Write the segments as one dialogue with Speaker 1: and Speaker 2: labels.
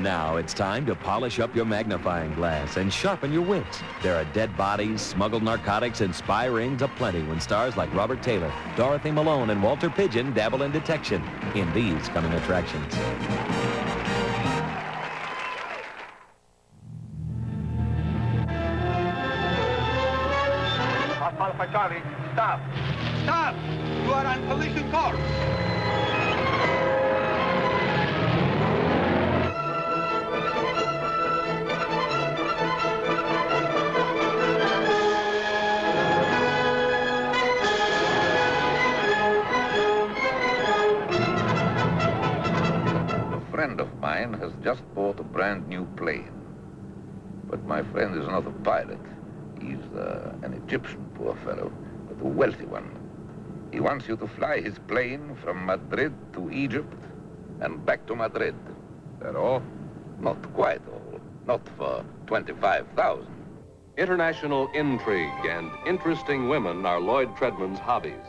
Speaker 1: Now it's time to polish up your magnifying glass and sharpen your wits. There are dead bodies, smuggled narcotics, and spy rings aplenty when stars like Robert Taylor, Dorothy Malone, and Walter Pidgeon dabble in detection in these coming attractions.
Speaker 2: Alpha Charlie, stop! Stop! You are on collision course.
Speaker 3: A friend of mine has just bought a brand new plane. But my friend is not a pilot. He's an Egyptian, poor fellow, but a wealthy one. He wants you to fly his plane from Madrid to Egypt and back to Madrid.
Speaker 4: That all?
Speaker 3: Not quite all. Not for 25,000.
Speaker 5: International intrigue and interesting women are Lloyd Treadman's hobbies.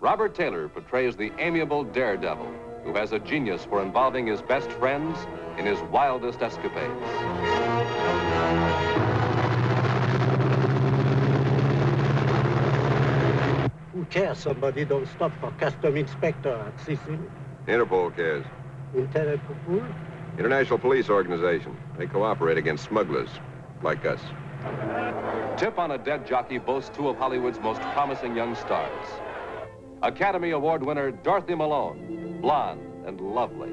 Speaker 5: Robert Taylor portrays the amiable daredevil who has a genius for involving his best friends in his wildest escapades.
Speaker 6: Who cares somebody don't stop for custom inspector at Sicily?
Speaker 4: Interpol cares.
Speaker 6: Interpol?
Speaker 4: International Police Organization. They cooperate against smugglers, like us.
Speaker 5: Tip on a Dead Jockey boasts two of Hollywood's most promising young stars. Academy Award winner Dorothy Malone, blonde and lovely,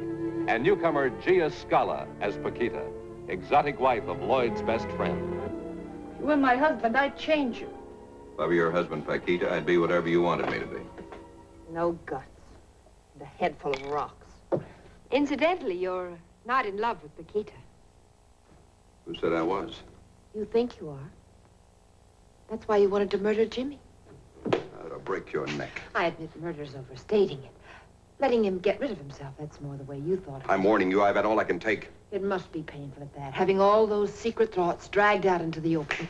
Speaker 5: and newcomer Gia Scala as Paquita, exotic wife of Lloyd's best friend.
Speaker 7: If you were my husband, I'd change you.
Speaker 4: If I were your husband, Paquita, I'd be whatever you wanted me to be.
Speaker 7: No guts. And a head full of rocks.
Speaker 8: Incidentally, you're not in love with Paquita.
Speaker 4: Who said I was?
Speaker 8: You think you are. That's why you wanted to murder Jimmy.
Speaker 4: That'll break your neck.
Speaker 8: I admit murder's overstating it. Letting him get rid of himself, that's more the way you thought of it.
Speaker 4: I'm warning you, I've had all I can take.
Speaker 8: It must be painful at that, having all those secret thoughts dragged out into the open.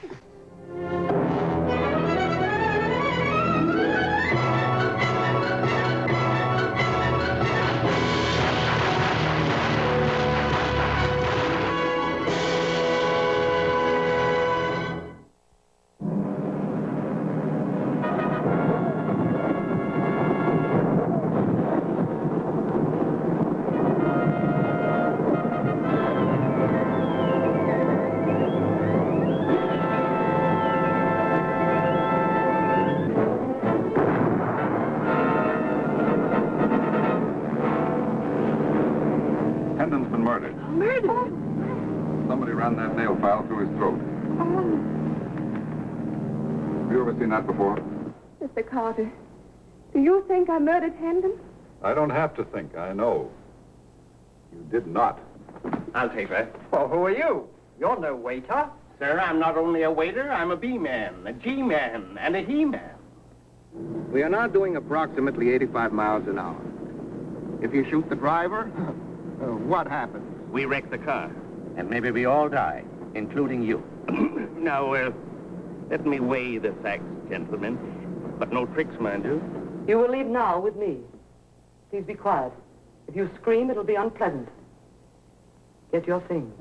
Speaker 4: That nail file through his throat. Have you ever seen that before?
Speaker 9: Mr. Carter, do you think I murdered Hendon?
Speaker 4: I don't have to think. I know. You did not.
Speaker 10: I'll take that. Well, who are you? You're no waiter. Sir, I'm not only a waiter, I'm a B-man, a G-man, and a he-man. We are now doing approximately 85 miles an hour. If you shoot the driver, what happens? We wreck the car. And maybe we all die, including you. Now, let me weigh the facts, gentlemen. But no tricks, mind you.
Speaker 11: You will leave now with me. Please be quiet. If you scream, it'll be unpleasant. Get your things.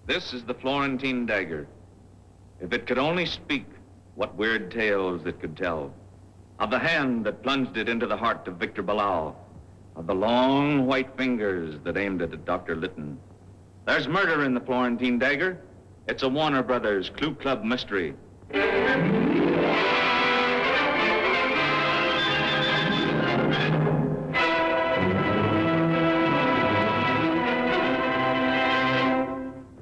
Speaker 12: This is the Florentine dagger. If it could only speak, what weird tales it could tell. Of the hand that plunged it into the heart of Victor Bilal. Of the long white fingers that aimed it at Dr. Litton. There's murder in the Florentine dagger. It's a Warner Brothers Clue Club mystery.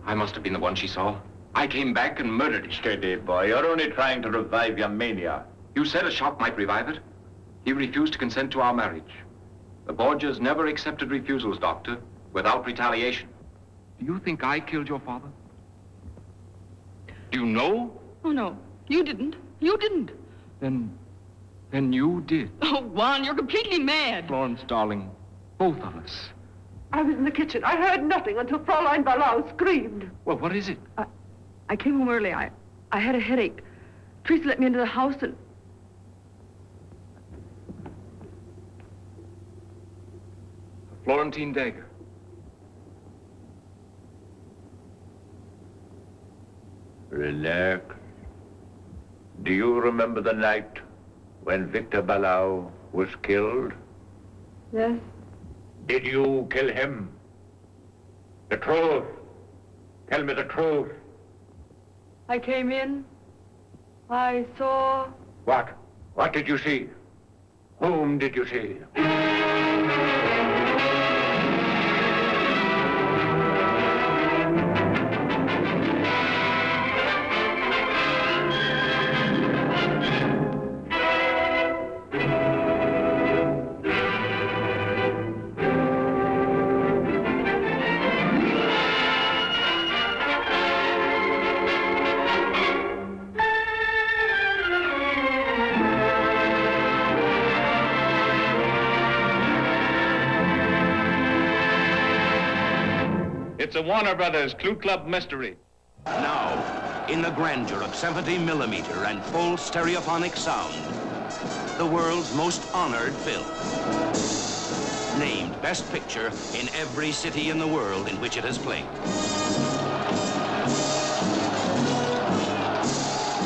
Speaker 13: I must have been the one she saw. I came back and murdered him.
Speaker 14: Steady, boy. You're only trying to revive your mania.
Speaker 13: You said a shock might revive it. He refused to consent to our marriage. The Borgias never accepted refusals, Doctor, without retaliation. Do you think I killed your father? Do you know?
Speaker 15: Oh, no. You didn't. You didn't.
Speaker 13: Then you did.
Speaker 15: Oh, Juan, you're completely mad.
Speaker 13: Florence, darling, both of us.
Speaker 9: I was in the kitchen. I heard nothing until Fraulein Marlowe screamed.
Speaker 13: Well, what is it?
Speaker 9: I came home early. I had a headache. Tracy let me into the house and...
Speaker 13: Florentine dagger.
Speaker 14: Relax. Do you remember the night when Victor Marlowe was killed?
Speaker 9: Yes.
Speaker 14: Did you kill him? The truth. Tell me the truth.
Speaker 9: I came in. I saw...
Speaker 14: What? What did you see? Whom did you see?
Speaker 12: It's a Warner Brothers Clue Club mystery.
Speaker 16: Now, in the grandeur of 70mm and full stereophonic sound, the world's most honored film. Named Best Picture in every city in the world in which it has played.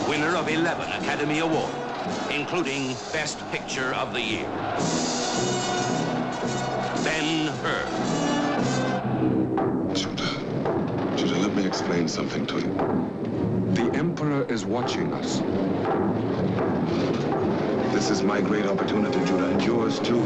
Speaker 16: Winner of 11 Academy Awards, including Best Picture of the Year. Ben-Hur.
Speaker 17: Judah, let me explain something to you. The Emperor is watching us. This is my great opportunity, Judah, and yours too.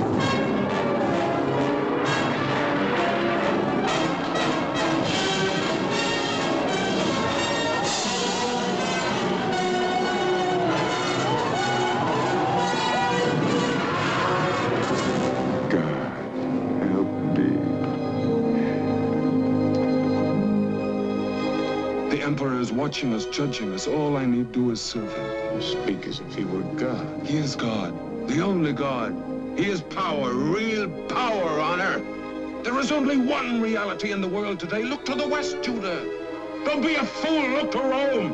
Speaker 17: The Emperor is watching us, judging us. All I need do is serve him. You speak as if he were God. He is God, the only God. He is power, real power on earth. There is only one reality in the world today. Look to the west, Judah. Don't be a fool. Look to Rome.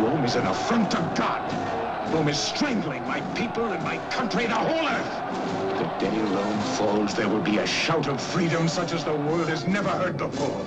Speaker 17: Rome is an affront to God. Rome is strangling my people and my country, the whole earth. The day Rome falls, there will be a shout of freedom such as the world has never heard before.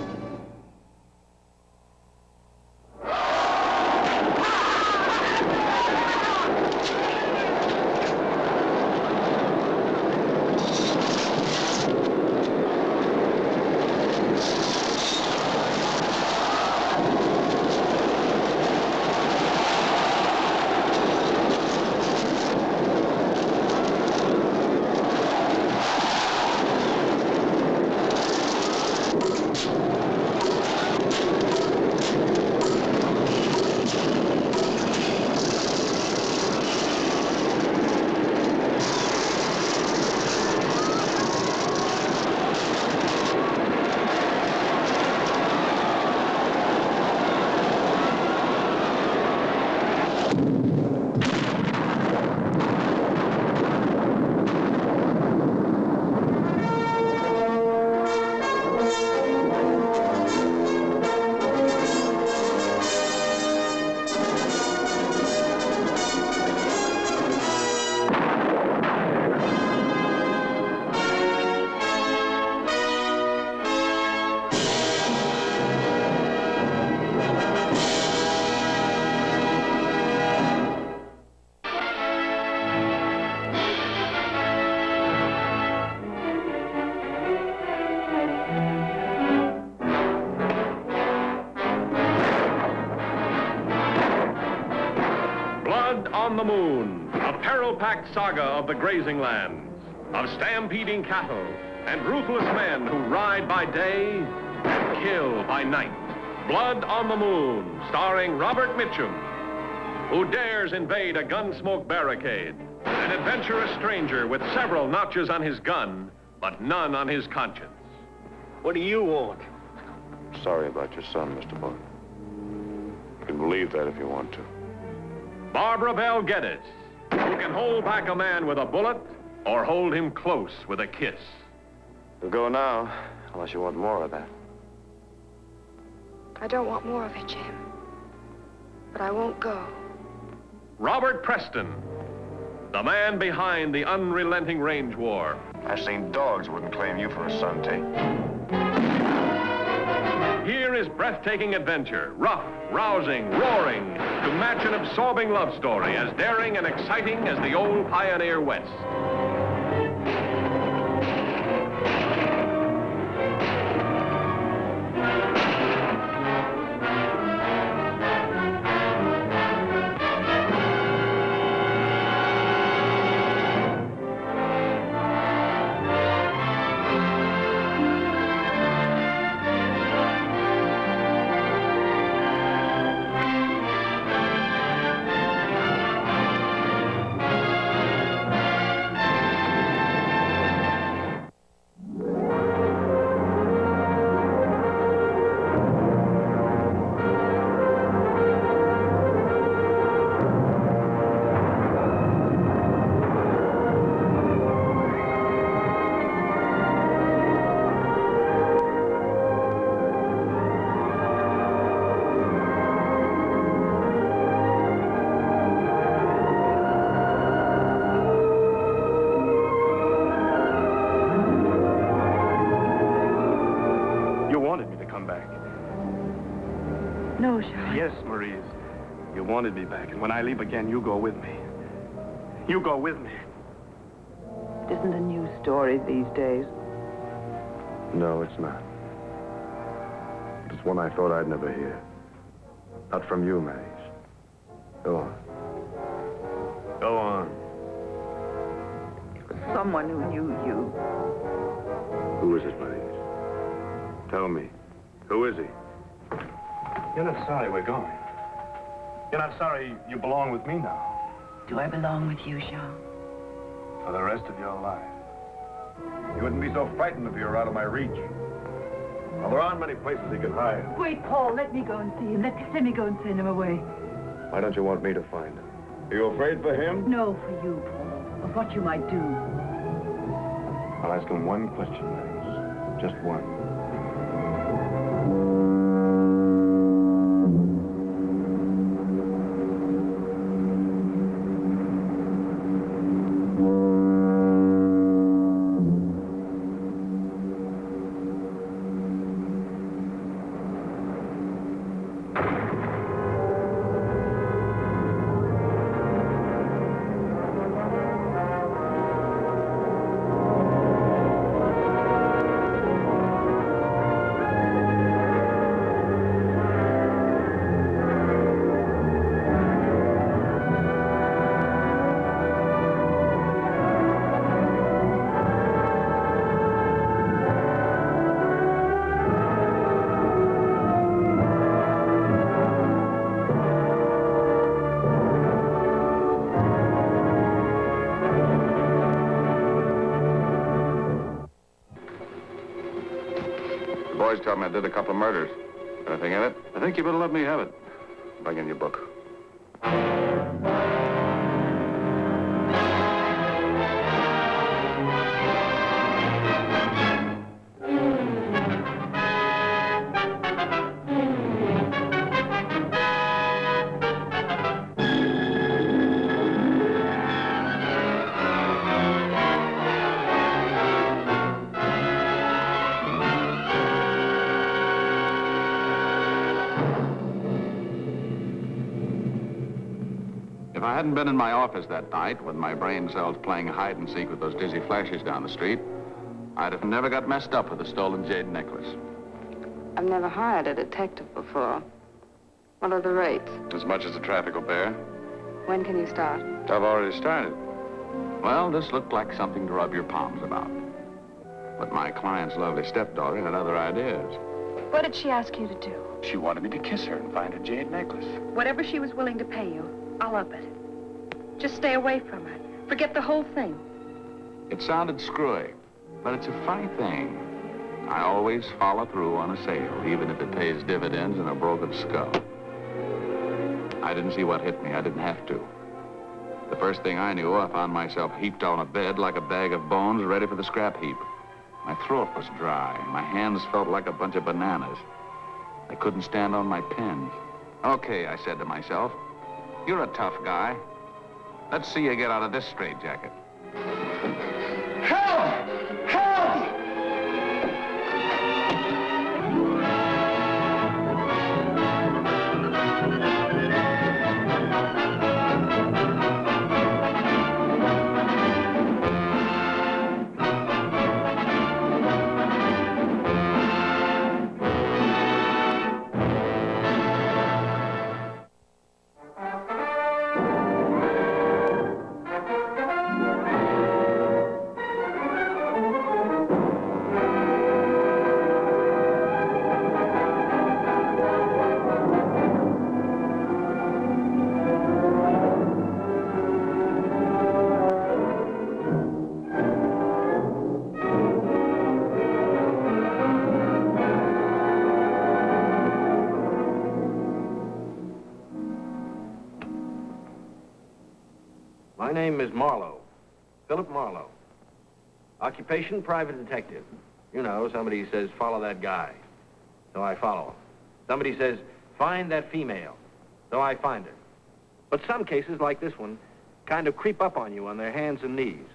Speaker 18: On the Moon, a peril-packed saga of the grazing lands, of stampeding cattle and ruthless men who ride by day and kill by night. Blood on the Moon, starring Robert Mitchum, who dares invade a gun-smoke barricade, an adventurous stranger with several notches on his gun, but none on his conscience.
Speaker 6: What do you want?
Speaker 19: Sorry about your son, Mr. Bond. You can believe that if you want to.
Speaker 18: Barbara Bell Geddes, who can hold back a man with a bullet or hold him close with a kiss.
Speaker 19: We'll go now, unless you want more of that.
Speaker 8: I don't want more of it, Jim. But I won't go.
Speaker 18: Robert Preston, the man behind the unrelenting range war.
Speaker 19: I've seen dogs wouldn't claim you for a son, Tate.
Speaker 18: Here is breathtaking adventure, rough, rousing, roaring, to match an absorbing love story as daring and exciting as the old pioneer West.
Speaker 9: No, Charles.
Speaker 20: Yes, Maurice. You wanted me back, and when I leave again, you go with me. You go with me.
Speaker 11: It isn't a new story these days.
Speaker 19: No, it's not. It's one I thought I'd never hear. Not from you, Maurice. Go on. Go on.
Speaker 11: It was someone who knew you.
Speaker 19: Who is it, Maurice? Tell me. Who is he?
Speaker 20: You're not sorry we're going. You're not sorry you belong with me now.
Speaker 11: Do I belong with you, Charles?
Speaker 20: For the rest of your life. You wouldn't be so frightened if you were out of my reach. Well, there aren't many places he could hide.
Speaker 9: Wait, Paul, let me go and see him. Let me go and send him away.
Speaker 19: Why don't you want me to find him? Are you afraid for him?
Speaker 9: No, for you, Paul. Of what you might do.
Speaker 19: I'll ask him one question, Maurice. Just one. Tell me I did a couple of murders. Anything in it? I think you better let me have it. Bring in your book.
Speaker 12: If I hadn't been in my office that night with my brain cells playing hide and seek with those dizzy flashes down the street, I'd have never got messed up with a stolen jade necklace.
Speaker 8: I've never hired a detective before. What are the rates?
Speaker 19: As much as the traffic will bear.
Speaker 8: When can you start?
Speaker 19: I've already started.
Speaker 12: Well, this looked like something to rub your palms about. But my client's lovely stepdaughter had other ideas.
Speaker 9: What did she ask you to do?
Speaker 14: She wanted me to kiss her and find a jade necklace.
Speaker 9: Whatever she was willing to pay you, I'll up it. Just stay away from her. Forget the whole thing.
Speaker 12: It sounded screwy, but it's a funny thing. I always follow through on a sale, even if it pays dividends in a broken skull. I didn't see what hit me. I didn't have to. The first thing I knew, I found myself heaped on a bed like a bag of bones, ready for the scrap heap. My throat was dry. My hands felt like a bunch of bananas. I couldn't stand on my pins. Okay, I said to myself, you're a tough guy. Let's see you get out of this straitjacket.
Speaker 2: Help! Help!
Speaker 10: My name is Marlowe, Phillip Marlowe. Occupation, private detective. You know, somebody says, follow that guy. So I follow him. Somebody says, find that female. So I find her. But some cases, like this one, kind of creep up on you on their hands and knees.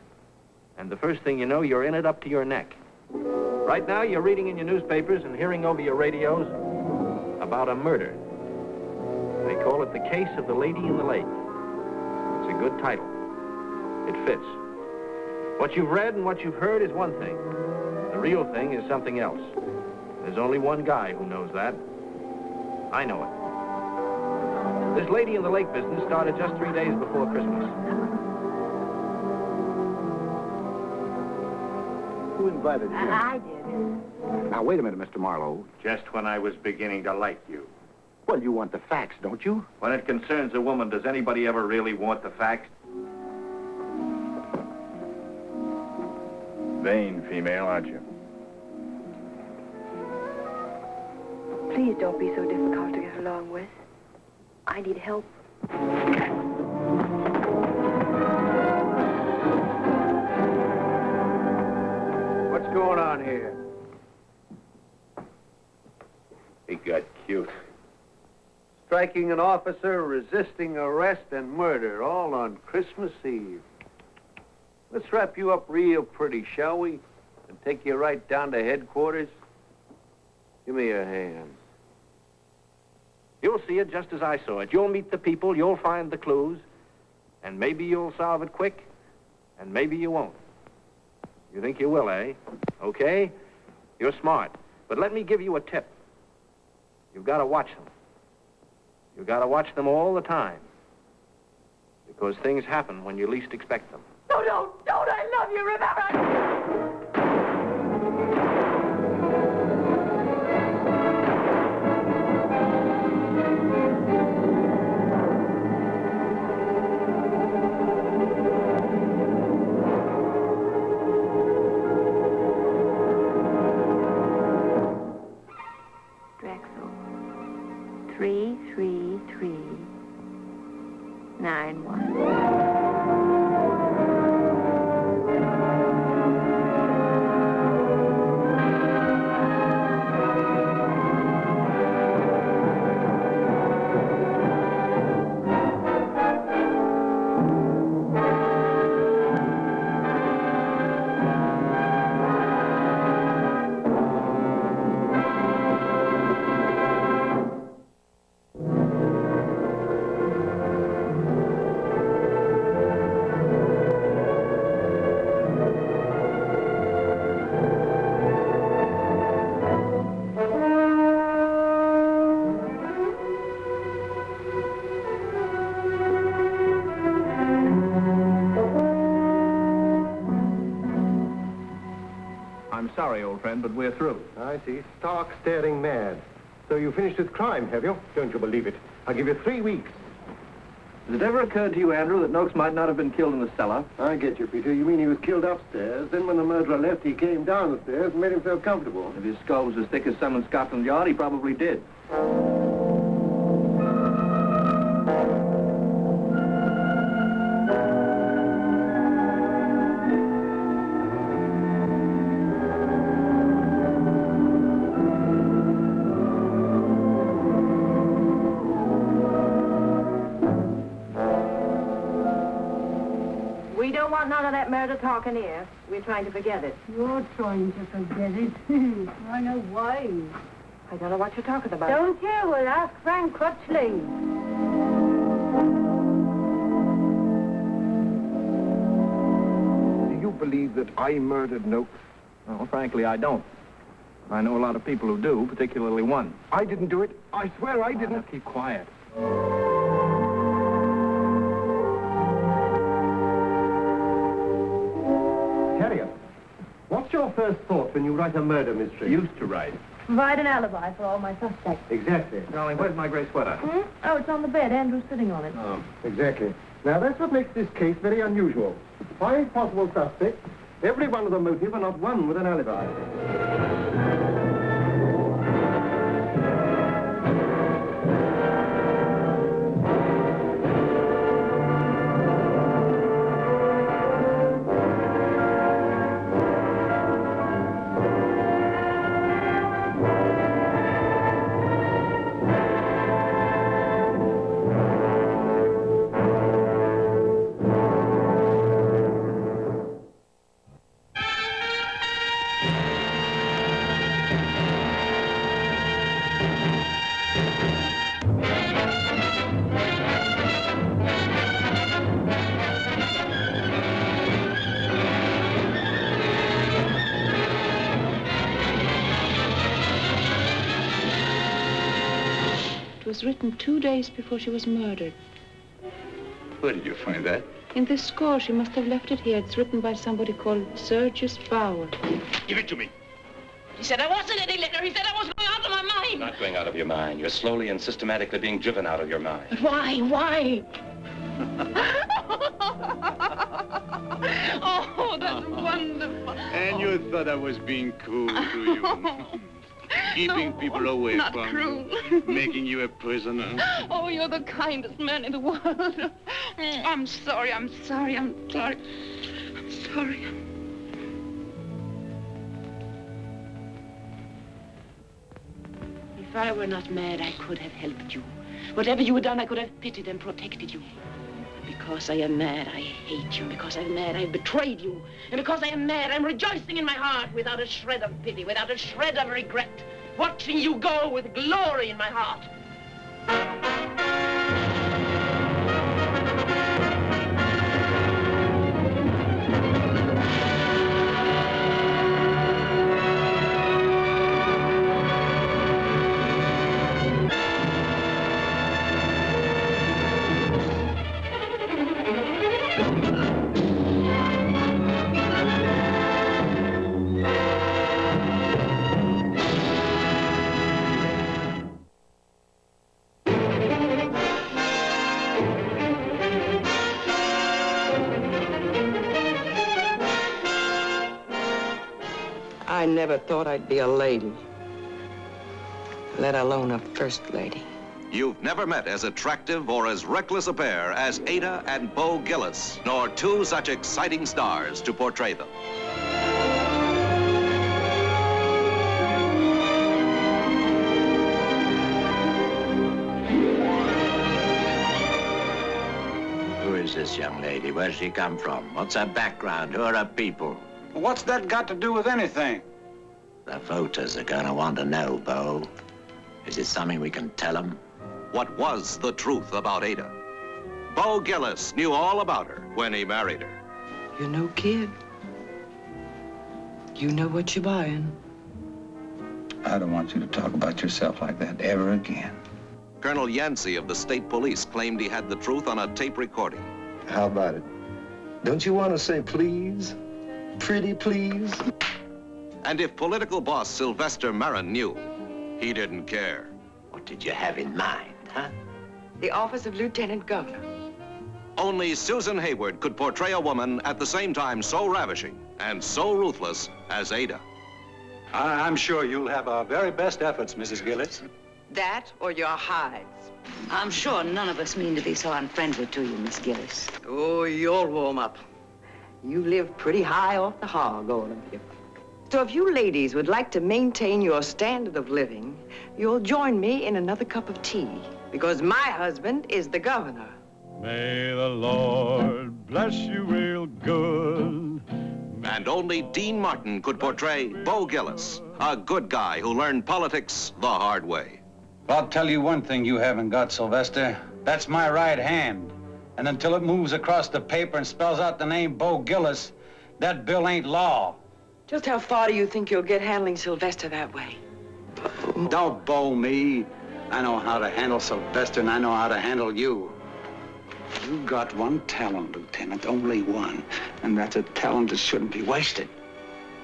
Speaker 10: And the first thing you know, you're in it up to your neck. Right now, you're reading in your newspapers and hearing over your radios about a murder. They call it The Case of the Lady in the Lake. It's a good title. It fits. What you've read and what you've heard is one thing. The real thing is something else. There's only one guy who knows that. I know it. This Lady in the Lake business started just 3 days before Christmas.
Speaker 20: Who invited you?
Speaker 7: I did.
Speaker 20: Now, wait a minute, Mr. Marlowe.
Speaker 10: Just when I was beginning to like you.
Speaker 20: Well, you want the facts, don't you?
Speaker 10: When it concerns a woman, does anybody ever really want the facts?
Speaker 20: Vain female, aren't you?
Speaker 9: Please don't be so difficult to get along with. I need help.
Speaker 10: What's going on here?
Speaker 20: He got cute.
Speaker 21: Striking an officer, resisting arrest, and murder, all on Christmas Eve. Let's wrap you up real pretty, shall we? And take you right down to headquarters. Give me your hand.
Speaker 10: You'll see it just as I saw it. You'll meet the people, you'll find the clues, and maybe you'll solve it quick, and maybe you won't. You think you will, eh? Okay? You're smart. But let me give you a tip. You've got to watch them. You've got to watch them all the time. Because things happen when you least expect them.
Speaker 15: No, don't! I love you, remember!
Speaker 8: Drexel. 33391.
Speaker 10: I'm sorry, old friend, but we're through.
Speaker 20: I see. Stark, staring mad. So you finished this crime, have you? Don't you believe it? I'll give you 3 weeks.
Speaker 10: Has it ever occurred to you, Andrew, that Noakes might not have been killed in the cellar?
Speaker 20: I get you, Peter. You mean he was killed upstairs, then when the murderer left, he came down the stairs and made himself comfortable?
Speaker 10: If his skull was as thick as some in Scotland Yard, he probably did.
Speaker 15: We don't want none of that murder talking here. We're trying to forget it.
Speaker 1: You're trying to forget it. I know why.
Speaker 15: I don't know what you're talking about.
Speaker 1: Don't you? Well, ask Frank Crutchley.
Speaker 20: Do you believe that I murdered Noakes?
Speaker 10: Well, frankly, I don't. I know a lot of people who do, particularly one.
Speaker 20: I didn't do it. I swear I didn't.
Speaker 10: Now, keep quiet.
Speaker 20: Harriet, what's your first thought when you write a murder mystery?
Speaker 10: Used to write.
Speaker 1: Provide an alibi for all my suspects.
Speaker 20: Exactly.
Speaker 10: Darling, where's my gray sweater?
Speaker 1: Hmm? Oh, it's on the bed. Andrew's sitting on it.
Speaker 10: Oh.
Speaker 20: Exactly. Now, that's what makes this case very unusual. 5 possible suspects, every one with a motive and not one with an alibi.
Speaker 22: It was written 2 days before she was murdered.
Speaker 3: Where did you find that?
Speaker 22: In this score, she must have left it here. It's written by somebody called Sergius Powell.
Speaker 14: Give it to me.
Speaker 22: He said I wasn't any liquor. He said I was going out of my mind.
Speaker 13: Not going out of your mind. You're slowly and systematically being driven out of your mind.
Speaker 22: But why? Why? Oh, that's wonderful.
Speaker 14: And you thought I was being cruel to you. Keeping people away
Speaker 22: not
Speaker 14: from
Speaker 22: cruel.
Speaker 14: you. Making you a prisoner.
Speaker 22: Oh, you're the kindest man in the world. I'm sorry. I'm sorry. I'm sorry. I'm sorry. If I were not mad, I could have helped you. Whatever you had done, I could have pitied and protected you. Because I am mad, I hate you. Because I'm mad, I betrayed you. And because I am mad, I'm rejoicing in my heart without a shred of pity, without a shred of regret. Watching you go with glory in my heart.
Speaker 11: I never thought I'd be a lady, let alone a first lady.
Speaker 16: You've never met as attractive or as reckless a pair as Ada and Bo Gillis, nor two such exciting stars to portray them.
Speaker 23: Who is this young lady? Where's she come from? What's her background? Who are her people?
Speaker 2: What's that got to do with anything?
Speaker 23: The voters are gonna want to know, Bo. Is it something we can tell them?
Speaker 16: What was the truth about Ada? Bo Gillis knew all about her when he married her.
Speaker 11: You're no kid. You know what you're buying.
Speaker 3: I don't want you to talk about yourself like that ever again.
Speaker 16: Colonel Yancey of the state police claimed he had the truth on a tape recording.
Speaker 19: How about it? Don't you want to say please? Pretty please?
Speaker 16: And if political boss Sylvester Marin knew, he didn't care.
Speaker 23: What did you have in mind, huh?
Speaker 11: The office of Lieutenant Governor.
Speaker 16: Only Susan Hayward could portray a woman at the same time so ravishing and so ruthless as Ada.
Speaker 4: I'm sure you'll have our very best efforts, Mrs. Gillis.
Speaker 11: That or your hides.
Speaker 22: I'm sure none of us mean to be so unfriendly to you, Miss Gillis.
Speaker 11: Oh, you'll warm up. You live pretty high off the hog, all of you. So if you ladies would like to maintain your standard of living, you'll join me in another cup of tea, because my husband is the governor.
Speaker 5: May the Lord bless you real good.
Speaker 16: And only Dean Martin could portray Bo Gillis, a good guy who learned politics the hard way.
Speaker 4: I'll tell you one thing you haven't got, Sylvester. That's my right hand. And until it moves across the paper and spells out the name Bo Gillis, that bill ain't law.
Speaker 11: Just how far do you think you'll get handling Sylvester that way?
Speaker 4: Don't bow me. I know how to handle Sylvester, and I know how to handle you. You got one talent, Lieutenant, only one. And that's a talent that shouldn't be wasted.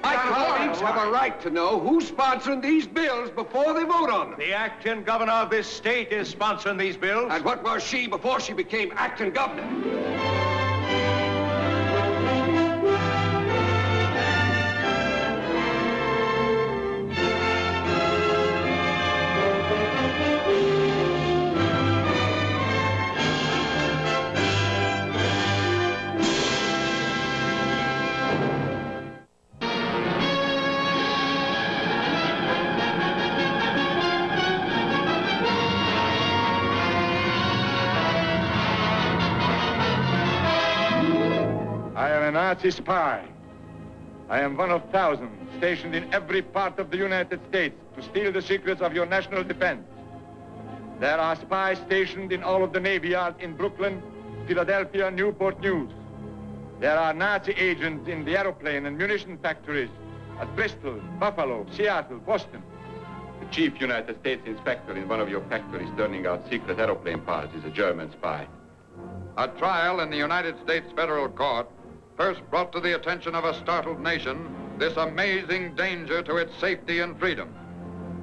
Speaker 10: My colleagues have a right to know who's sponsoring these bills before they vote on them.
Speaker 2: The acting governor of this state is sponsoring these bills.
Speaker 10: And what was she before she became acting governor?
Speaker 14: I am a Nazi spy. I am one of thousands stationed in every part of the United States to steal the secrets of your national defense. There are spies stationed in all of the Navy yards in Brooklyn, Philadelphia, Newport News. There are Nazi agents in the aeroplane and munition factories at Bristol, Buffalo, Seattle, Boston.
Speaker 20: The chief United States inspector in one of your factories turning out secret aeroplane parts is a German spy.
Speaker 17: A trial in the United States federal court first brought to the attention of a startled nation this amazing danger to its safety and freedom.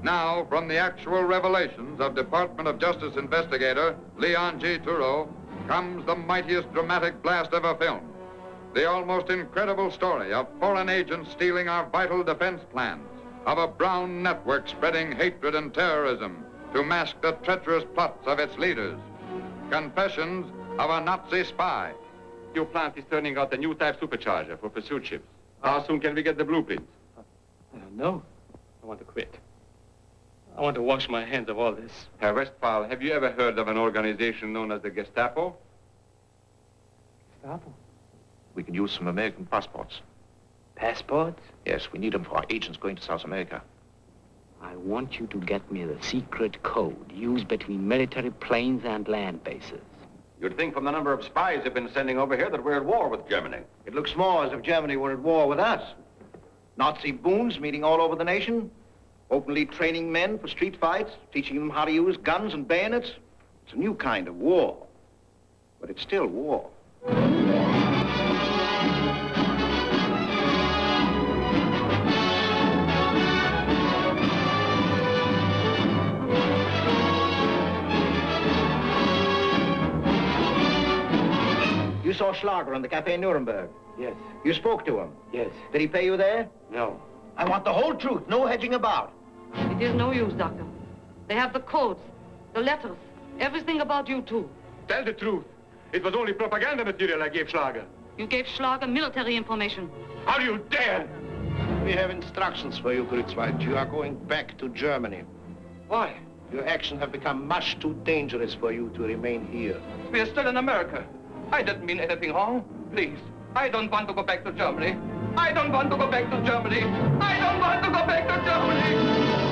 Speaker 17: Now, from the actual revelations of Department of Justice investigator Leon G. Turow, comes the mightiest dramatic blast of a film. The almost incredible story of foreign agents stealing our vital defense plans, of a brown network spreading hatred and terrorism to mask the treacherous plots of its leaders. Confessions of a Nazi spy.
Speaker 20: Your plant is turning out a new type supercharger for pursuit ships. How soon can we get the blueprints?
Speaker 10: I don't know. I want to quit. I want to wash my hands of all this.
Speaker 20: Herr Westphal, have you ever heard of an organization known as the Gestapo?
Speaker 10: Gestapo?
Speaker 24: We could use some American passports.
Speaker 10: Passports?
Speaker 24: Yes, we need them for our agents going to South America.
Speaker 10: I want you to get me the secret code used between military planes and land bases.
Speaker 20: You'd think from the number of spies they've been sending over here that we're at war with Germany.
Speaker 2: It looks more as if Germany were at war with us. Nazi boons meeting all over the nation, openly training men for street fights, teaching them how to use guns and bayonets. It's a new kind of war, but it's still war. You saw Schlager in the Café Nuremberg?
Speaker 10: Yes.
Speaker 2: You spoke to him?
Speaker 10: Yes.
Speaker 2: Did he pay you there?
Speaker 10: No.
Speaker 2: I want the whole truth, no hedging about.
Speaker 9: It is no use, Doctor. They have the codes, the letters, everything about you, too.
Speaker 20: Tell the truth. It was only propaganda material I gave Schlager.
Speaker 9: You gave Schlager military information.
Speaker 20: How do you dare?
Speaker 2: We have instructions for you, Gritzweig. You are going back to Germany.
Speaker 10: Why?
Speaker 2: Your actions have become much too dangerous for you to remain here.
Speaker 10: We are still in America. I didn't mean anything wrong. Please, I don't want to go back to Germany. I don't want to go back to Germany. I don't want to go back to Germany.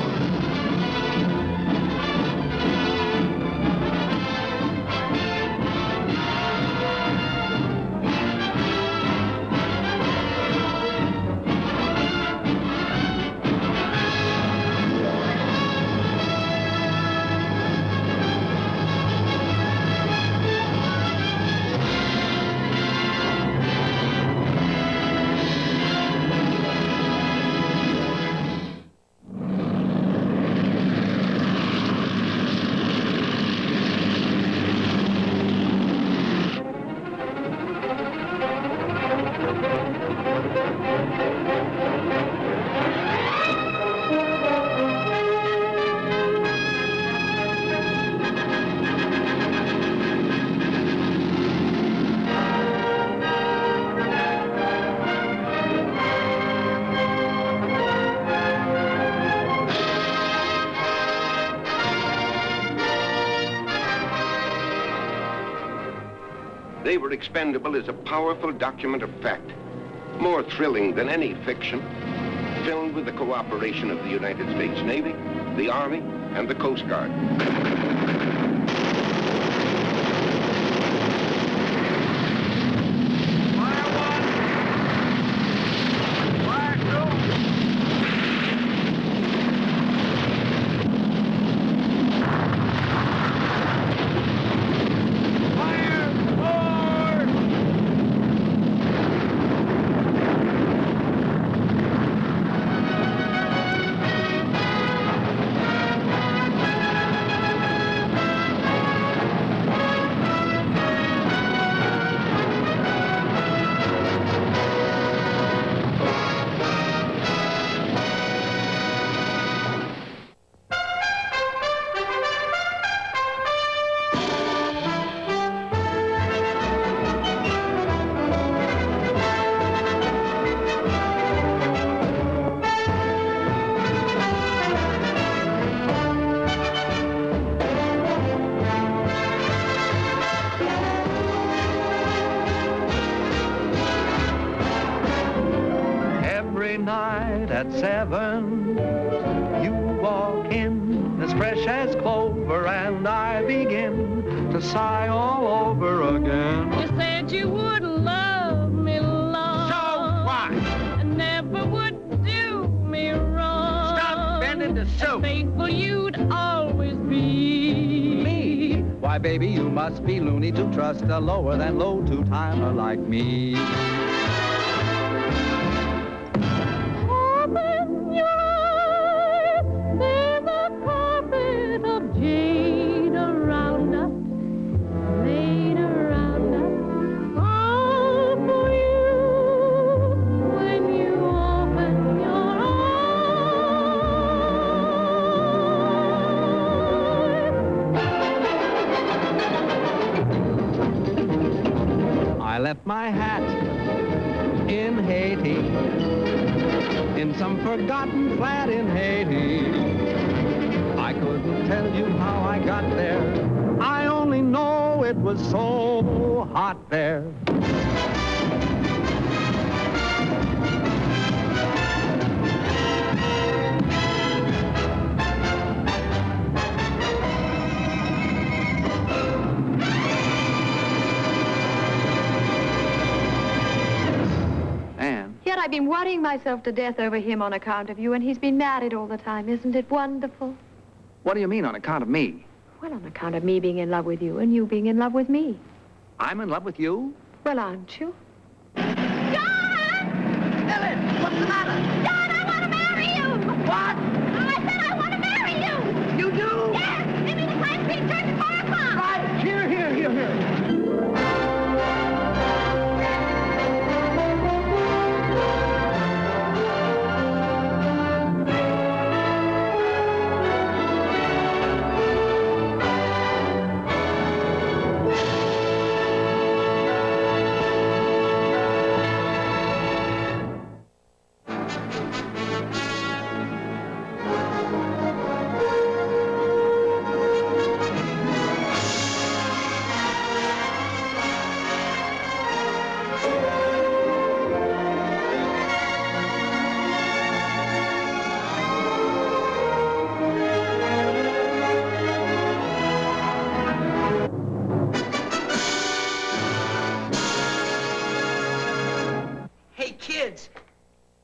Speaker 6: They Were Expendable is a powerful document of fact, more thrilling than any fiction, filmed with the cooperation of the United States Navy, the Army, and the Coast Guard.
Speaker 7: At 7, you walk in as fresh as clover, and I begin to sigh all over again.
Speaker 12: You said you would love me long.
Speaker 7: So what?
Speaker 12: And never would do me wrong.
Speaker 7: Stop bending the soup.
Speaker 12: Faithful you'd always be.
Speaker 7: Me? Why, baby, you must be loony to trust a lower than low two-timer like me. Left my hat in Haiti, in some forgotten flat in Haiti. I couldn't tell you how I got there. I only know it was so hot there.
Speaker 18: I've been worrying myself to death over him on account of you, and he's been married all the time. Isn't it wonderful?
Speaker 10: What do you mean, on account of me?
Speaker 18: Well, on account of me being in love with you and you being in love with me.
Speaker 10: I'm in love with you?
Speaker 18: Well, aren't you?
Speaker 12: John!
Speaker 11: Ellen, what's the matter?
Speaker 12: John, I want to marry you!
Speaker 11: What?
Speaker 12: I said I want to marry you!
Speaker 11: You do?
Speaker 12: Yes! Give me the time being church at 4 o'clock!
Speaker 11: Right! Here, here, here, here.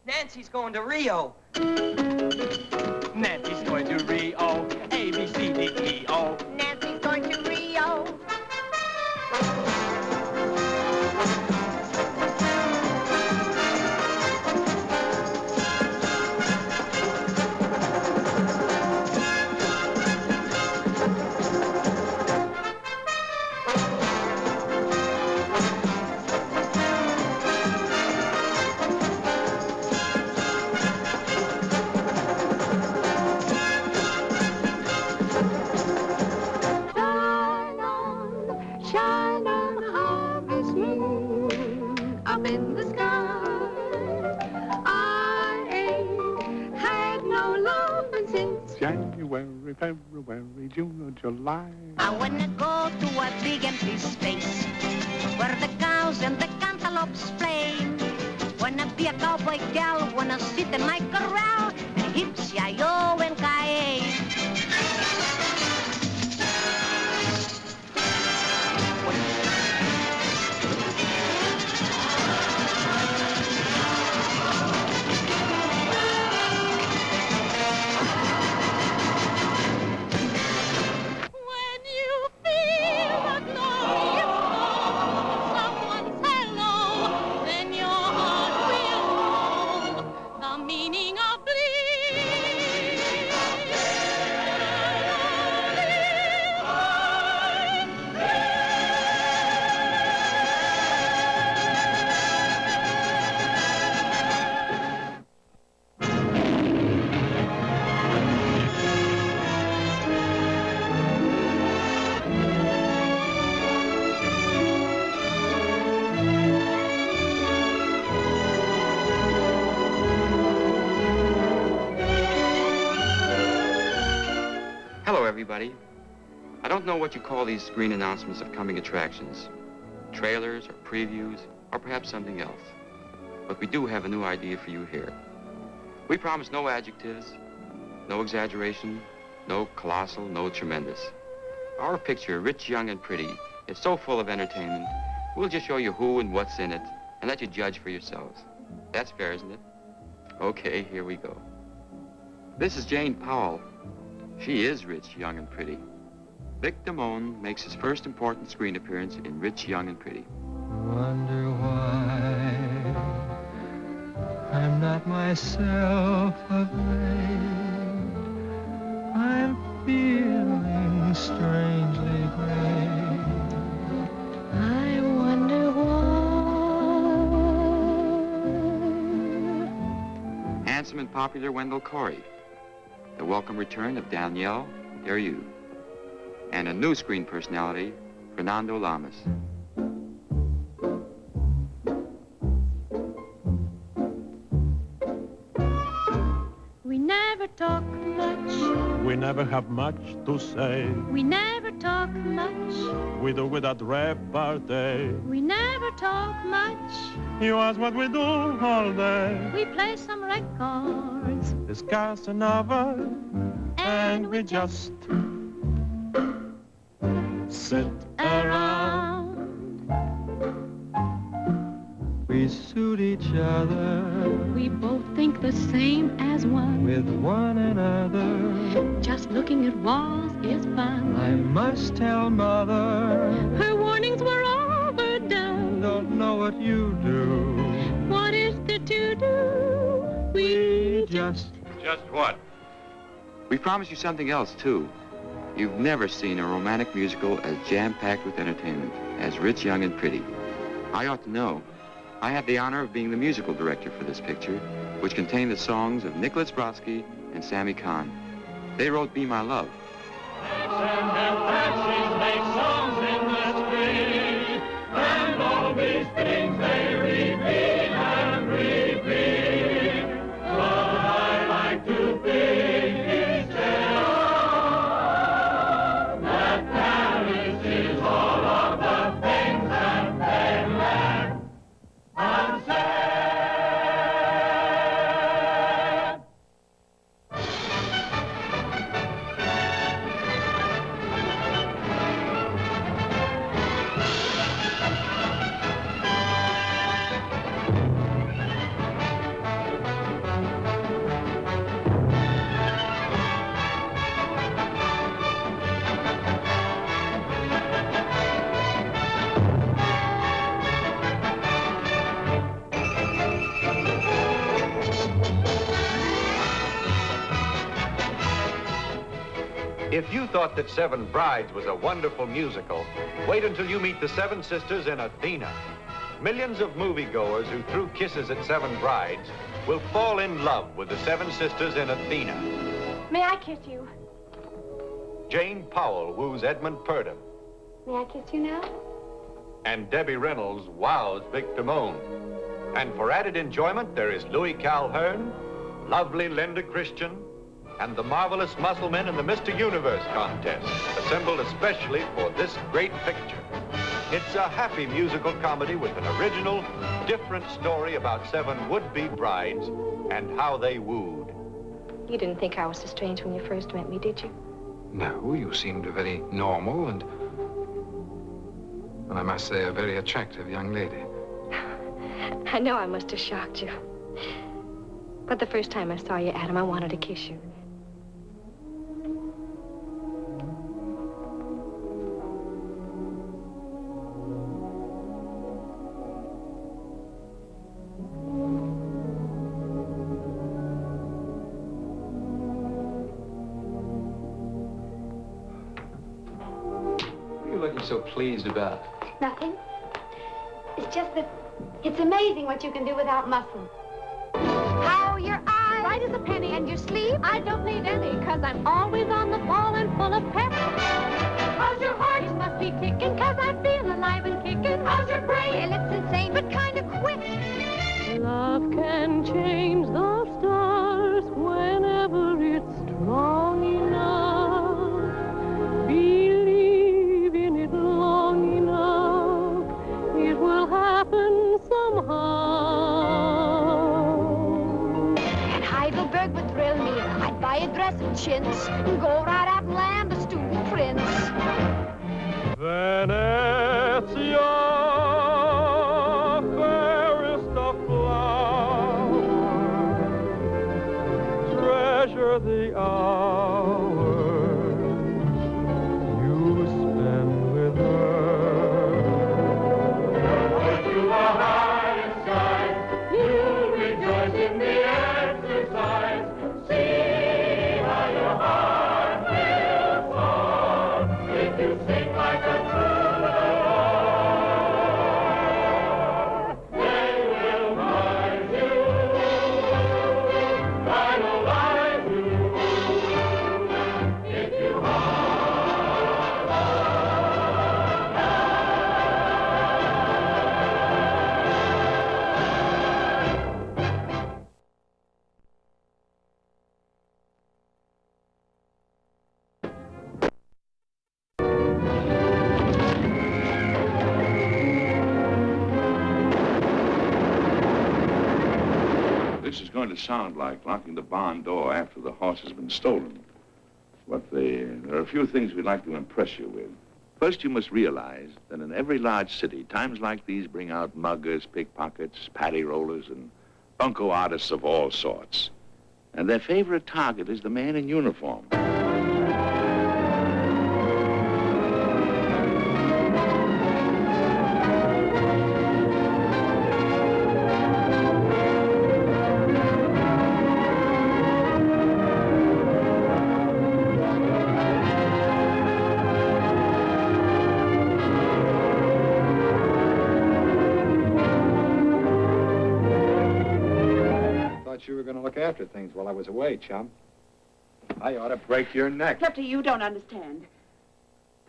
Speaker 25: Nancy's going to Rio.
Speaker 26: Nancy's going to Rio. A, B, C, D, E, O.
Speaker 12: Nancy's going to Rio.
Speaker 5: January, February, June, or July.
Speaker 1: I wanna go to a big empty space where the cows and the cantaloupes play. Wanna be a cowboy gal, wanna sit in my corral and hip-ci-yo and ki-yay.
Speaker 3: Everybody. I don't know what you call these screen announcements of coming attractions. Trailers or previews or perhaps something else. But we do have a new idea for you here. We promise no adjectives, no exaggeration, no colossal, no tremendous. Our picture, Rich, Young, and Pretty, is so full of entertainment, we'll just show you who and what's in it and let you judge for yourselves. That's fair, isn't it? Okay, here we go. This is Jane Powell. She is Rich, Young, and Pretty. Vic Damone makes his first important screen appearance in Rich, Young, and Pretty.
Speaker 7: Wonder why I'm not myself of late. I'm feeling strangely great. I wonder why.
Speaker 3: Handsome and popular Wendell Corey. The welcome return of Danielle Derrieux. And a new screen personality, Fernando Lamas.
Speaker 12: We never talk much.
Speaker 5: We never have much to say.
Speaker 12: We never talk much.
Speaker 5: With or without repartee.
Speaker 12: We never talk much.
Speaker 5: You ask what we do all day.
Speaker 12: We play some records.
Speaker 5: Discuss a novel. And we just sit around.
Speaker 7: We suit each other.
Speaker 12: We both think the same as one.
Speaker 7: With one another.
Speaker 12: Just looking at walls is fun.
Speaker 7: I must tell Mother.
Speaker 12: Her warnings were overdone.
Speaker 7: Don't know what you do.
Speaker 12: What is there to do?
Speaker 7: We just...
Speaker 3: Just what? We promise you something else, too. You've never seen a romantic musical as jam-packed with entertainment as Rich, Young, and Pretty. I ought to know. I had the honor of being the musical director for this picture, which contained the songs of Nicholas Brodsky and Sammy Kahn. They wrote Be My Love.
Speaker 5: Make songs in the street, and all these things they repeat and repeat. But I like to think instead that Paris is all of the things that they left unsaid.
Speaker 20: If you thought that Seven Brides was a wonderful musical, wait until you meet the Seven Sisters in Athena. Millions of moviegoers who threw kisses at Seven Brides will fall in love with the Seven Sisters in Athena.
Speaker 9: May I kiss you?
Speaker 20: Jane Powell woos Edmund Purdom,
Speaker 9: May I kiss you now?
Speaker 20: and Debbie Reynolds wows Vic Damone. And for added enjoyment, there is Louis Calhern, lovely Linda Christian, and the marvelous musclemen in the Mr. Universe contest, assembled especially for this great picture. It's a happy musical comedy with an original, different story about 7 would-be brides and how they wooed.
Speaker 9: You didn't think I was so strange when you first met me, did you?
Speaker 8: No, you seemed a very normal and I must say, a very attractive young lady.
Speaker 9: I know I must have shocked you. But the first time I saw you, Adam, I wanted to kiss you.
Speaker 8: What are you looking so pleased about?
Speaker 18: Nothing. It's just that it's amazing what you can do without muscle. How your eyes, light as a penny, and your sleep, I don't need any, 'cause I'm always on the ball and full of pep. How's your heart? It must be ticking, 'cause I feel alive and kicking. How's your brain? Well, it's insane, but kind of quick.
Speaker 12: Love can change the stars whenever it's strong enough. Believe in it long enough, it will happen somehow.
Speaker 18: And Heidelberg would thrill me. I'd buy a dress of chintz and go right out and land the student prince.
Speaker 5: Venezia, fairest of flowers, treasure the hours you spend with her. Onward to the highest skies, you'll rejoice in the exercise. See how your heart will soar if you sing like a troubadour. They will rise you, idolize you, if you
Speaker 13: This is going to sound like locking the barn door after the horse has been stolen. But there are a few things we'd like to impress you with. First, you must realize that in every large city, times like these bring out muggers, pickpockets, paddy rollers, and bunco artists of all sorts. And their favorite target is the man in uniform.
Speaker 14: You were going to look after things while I was away, chum. I ought to break your neck.
Speaker 15: Except you don't understand.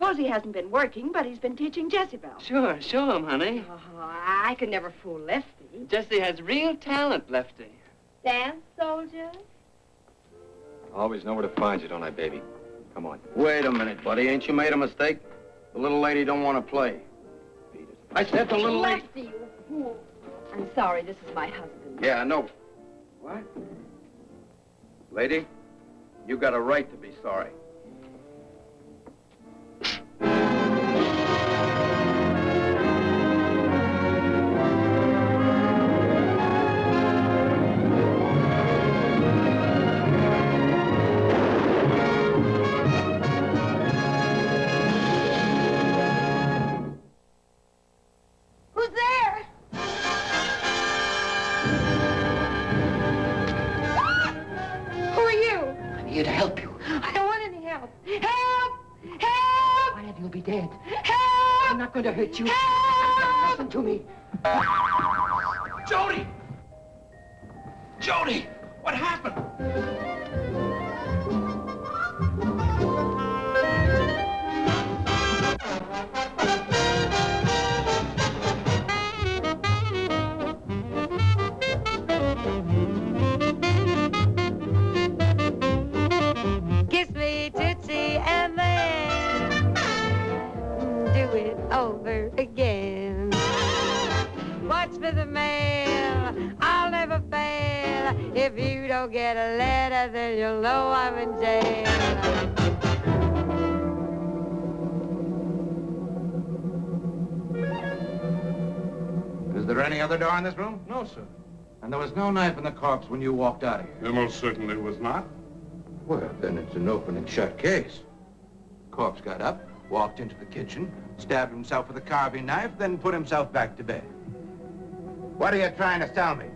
Speaker 15: Posey hasn't been working, but he's been teaching Jezebel.
Speaker 19: Sure, show him, honey.
Speaker 15: Oh, I could never fool Lefty.
Speaker 19: Jesse has real talent, Lefty.
Speaker 18: Dance, soldiers?
Speaker 14: I always know where to find you, don't I, baby? Come on.
Speaker 21: Wait a minute, buddy. Ain't you made a mistake? The little lady don't want to play. I said the little lady...
Speaker 18: Lefty, you fool. I'm sorry, this is my husband.
Speaker 21: Yeah, I know. What? Lady, you got a right to be sorry.
Speaker 18: Who's there? Who are you?
Speaker 19: I'm here to help you.
Speaker 18: I don't want any help. Help! Help!
Speaker 19: Quiet, you'll be dead.
Speaker 18: Help!
Speaker 19: I'm not going to hurt you.
Speaker 18: Help!
Speaker 19: Listen to me.
Speaker 21: Jody! Jody! What happened?
Speaker 12: then you'll know I'm in jail.
Speaker 20: Is there any other door in this room?
Speaker 4: No, sir.
Speaker 20: And there was no knife in the corpse when you walked out of here?
Speaker 4: There most certainly was not.
Speaker 20: Well, then it's an open and shut case. Corpse got up, walked into the kitchen, stabbed himself with a carving knife, then put himself back to bed. What are you trying to tell me?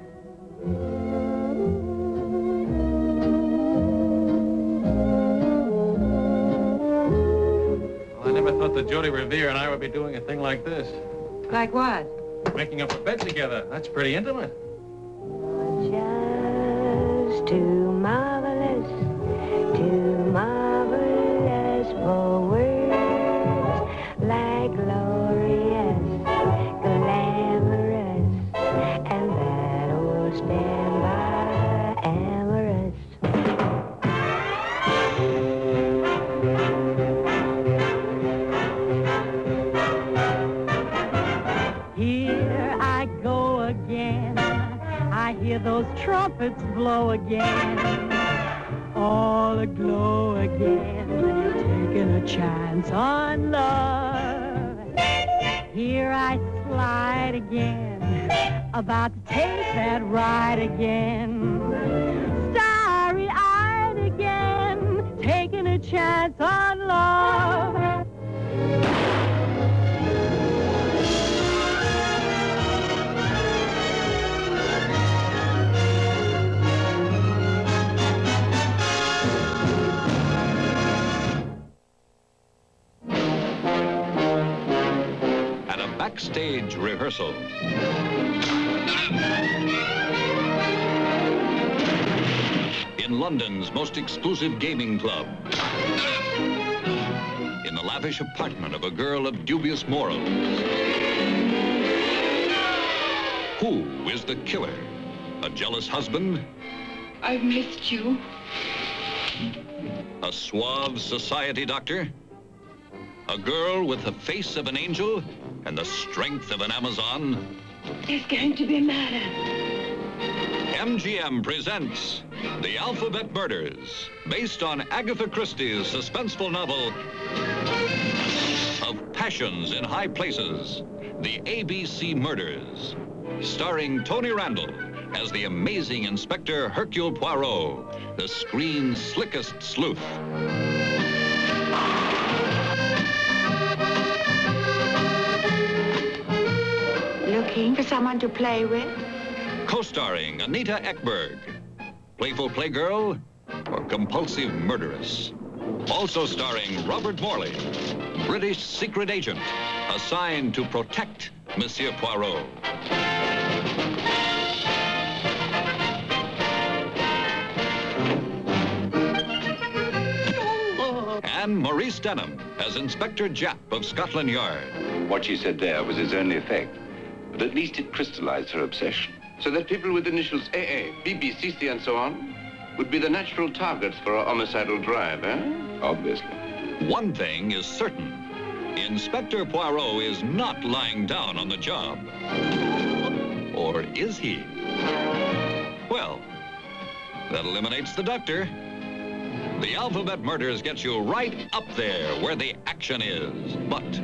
Speaker 4: Well, I never thought that Jody Revere and I would be doing a thing like this.
Speaker 15: Like what?
Speaker 4: Making up a bed together. That's pretty intimate.
Speaker 1: Just too marvelous for words, like glorious, glamorous, and that old standby amorous.
Speaker 12: Here I go again. I hear those trumpets blow again. All aglow again, taking a chance on love. Here I slide again, about to take that ride again. Starry-eyed again, taking a chance on love.
Speaker 16: Backstage rehearsal. In London's most exclusive gaming club. In the lavish apartment of a girl of dubious morals. Who is the killer? A jealous husband?
Speaker 17: I've missed you.
Speaker 16: A suave society doctor? A girl with the face of an angel and the strength of an Amazon?
Speaker 17: There's going to be murder.
Speaker 16: MGM presents The Alphabet Murders, based on Agatha Christie's suspenseful novel of Passions in High Places, The ABC Murders, starring Tony Randall as the amazing Inspector Hercule Poirot, the screen's slickest sleuth.
Speaker 15: Looking for someone to play with?
Speaker 16: Co-starring Anita Ekberg, playful playgirl or compulsive murderess. Also starring Robert Morley, British secret agent assigned to protect Monsieur Poirot. And Maurice Denham as Inspector Japp of Scotland Yard.
Speaker 22: What she said there was its only effect, but at least it crystallized her obsession.
Speaker 21: So that people with initials AA, BB, CC, and so on would be the natural targets for a homicidal drive, eh?
Speaker 22: Obviously.
Speaker 16: One thing is certain. Inspector Poirot is not lying down on the job. Or is he? Well, that eliminates the doctor. The Alphabet Murders gets you right up there where the action is. But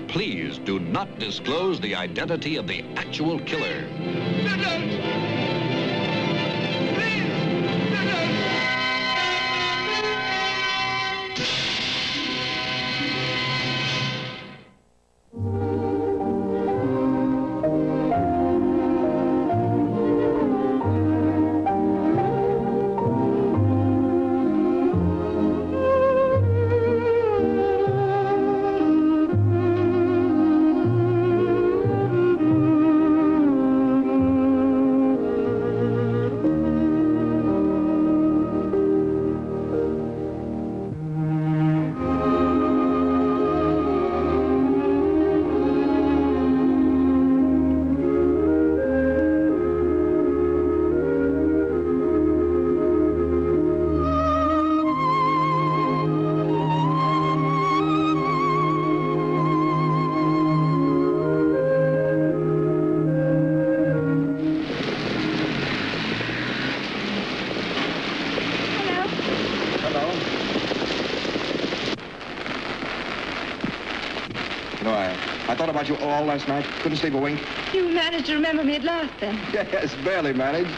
Speaker 16: please do not disclose the identity of the actual killer.
Speaker 2: thought about you all last night. Couldn't sleep a wink.
Speaker 17: You managed to remember me at last, then.
Speaker 2: Yes, barely managed.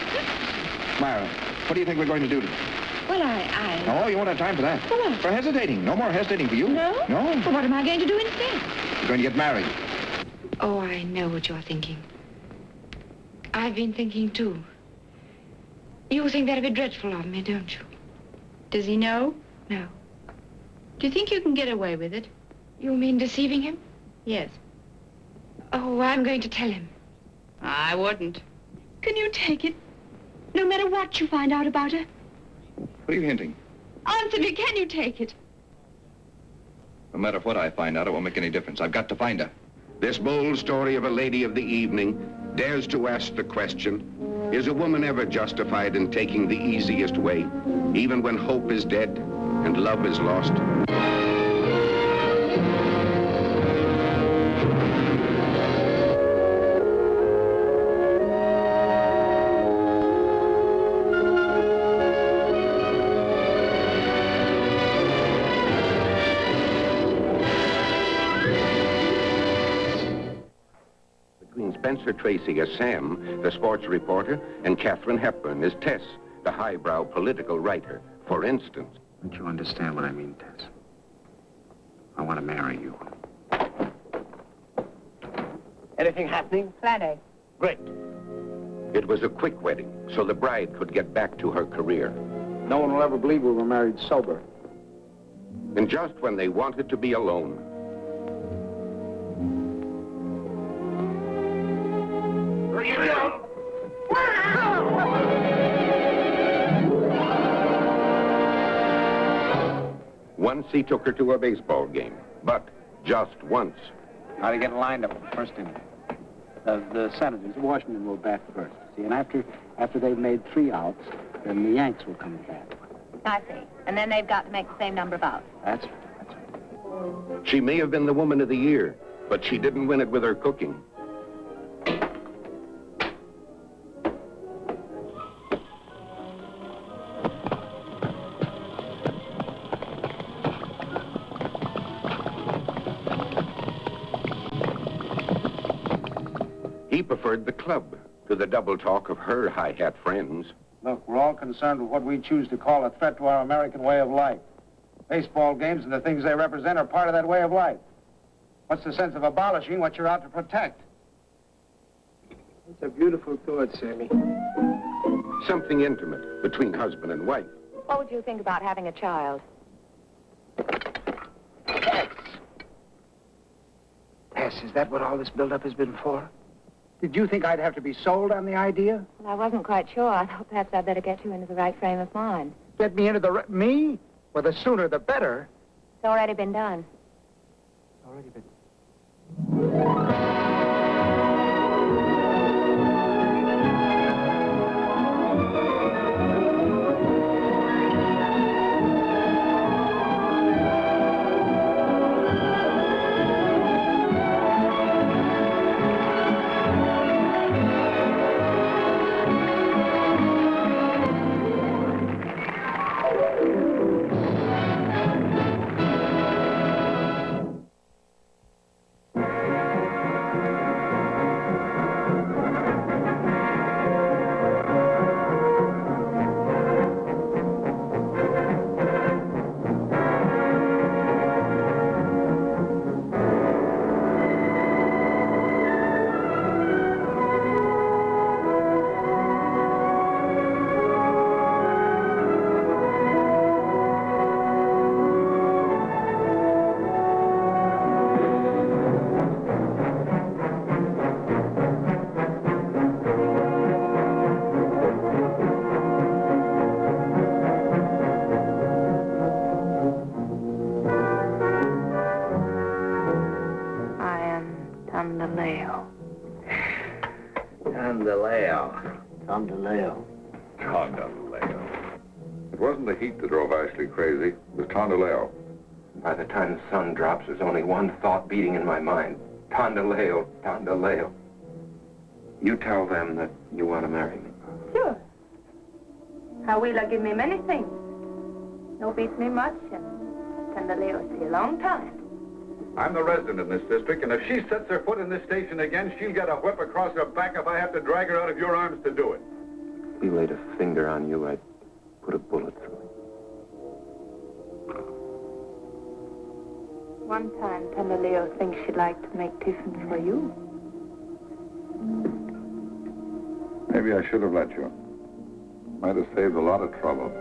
Speaker 2: Myra, what do you think we're going to do today?
Speaker 17: Well,
Speaker 2: Oh, you won't have time for that.
Speaker 17: For what?
Speaker 2: For hesitating. No more hesitating for you.
Speaker 17: No?
Speaker 2: No.
Speaker 17: Well, what am I going to do instead?
Speaker 2: You're going to get married.
Speaker 9: Oh, I know what you're thinking. I've been thinking, too. You think that'd be dreadful of me, don't you?
Speaker 17: Does he know?
Speaker 9: No.
Speaker 17: Do you think you can get away with it?
Speaker 9: You mean deceiving him?
Speaker 17: Yes.
Speaker 9: Oh, I'm going to tell him.
Speaker 17: I wouldn't. Can you take it? No matter what you find out about her?
Speaker 2: What are you hinting?
Speaker 17: Answer me, can you take it?
Speaker 2: No matter what I find out, it won't make any difference. I've got to find her.
Speaker 6: This bold story of a lady of the evening dares to ask the question, is a woman ever justified in taking the easiest way, even when hope is dead and love is lost? Spencer Tracy as Sam, the sports reporter, and Kathryn Hepburn as Tess, the highbrow political writer. For instance.
Speaker 10: Don't you understand what I mean, Tess? I want to marry you.
Speaker 11: Anything happening?
Speaker 15: Plenty.
Speaker 11: Great.
Speaker 6: It was a quick wedding, so the bride could get back to her career.
Speaker 10: No one will ever believe we were married sober.
Speaker 6: And just when they wanted to be alone, once he took her to a baseball game, but just once.
Speaker 10: How to get lined up first inning. The Senators, Washington will bat first. See, and after they've made 3 outs, then the Yanks will come to bat.
Speaker 15: I see. And then they've got to make the same number of outs.
Speaker 10: That's right.
Speaker 6: She may have been the woman of the year, but she didn't win it with her cooking. He preferred the club to the double talk of her hi-hat friends.
Speaker 10: Look, we're all concerned with what we choose to call a threat to our American way of life. Baseball games and the things they represent are part of that way of life. What's the sense of abolishing what you're out to protect?
Speaker 11: It's a beautiful thought, Sammy.
Speaker 6: Something intimate between husband and wife.
Speaker 15: What would you think about having a child?
Speaker 11: Tess, is that what all this buildup has been for? Did you think I'd have to be sold on the idea?
Speaker 15: Well, I wasn't quite sure. I thought perhaps I'd better get you into the right frame of mind.
Speaker 11: Get me into the... Me? Well, the sooner the better.
Speaker 15: It's already been done.
Speaker 11: It's already been...
Speaker 23: It wasn't the heat that drove Ashley crazy. It was Tondaleo.
Speaker 24: By the time the sun drops, there's only one thought beating in my mind. Tondaleo, Tondaleo. You tell them that you want to marry me.
Speaker 15: Sure. Hawila give me many things. No beats me much, and Tondaleo see a long time.
Speaker 23: I'm the resident in this district, and if she sets her foot in this station again, she'll get a whip across her back if I have to drag her out of your arms to do it.
Speaker 24: If we laid a finger on you, I'd put a bullet through it.
Speaker 3: One time, Tandaleo thinks she'd like to make tiffin for you.
Speaker 23: Maybe I should have let you. Might have saved a lot of trouble.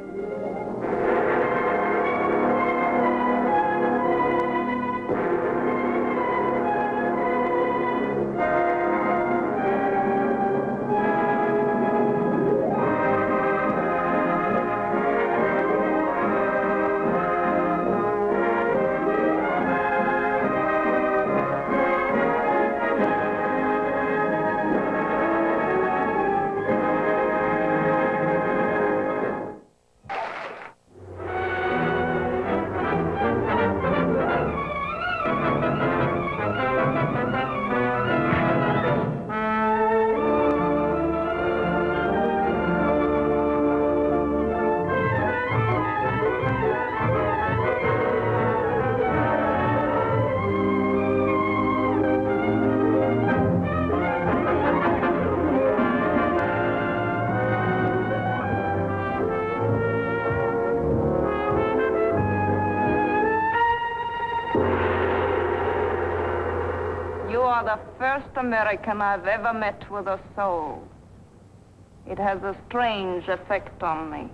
Speaker 3: The first American I've ever met with a soul. It has a strange effect on me.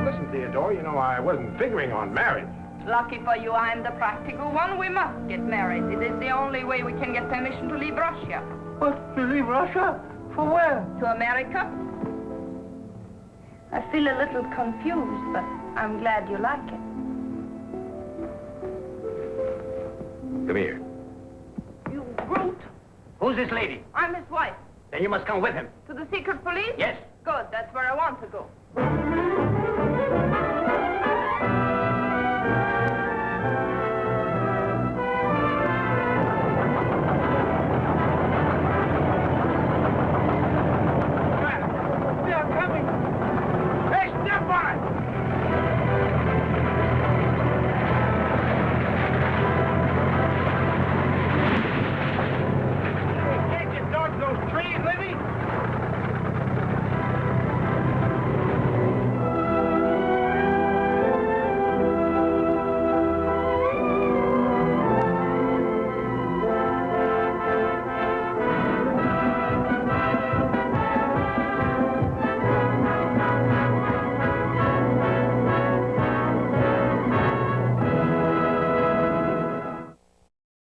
Speaker 11: Listen, Theodore, you know, I wasn't figuring on marriage.
Speaker 3: Lucky for you, I'm the practical one. We must get married. It is the only way we can get permission to leave Russia.
Speaker 11: What, to leave Russia? For where?
Speaker 3: To America. I feel a little confused, but I'm glad you like it.
Speaker 11: Come here.
Speaker 3: You brute.
Speaker 11: Who's this lady?
Speaker 3: I'm his wife.
Speaker 11: Then you must come with him.
Speaker 3: To the secret police?
Speaker 11: Yes.
Speaker 3: Good, that's where I want to go.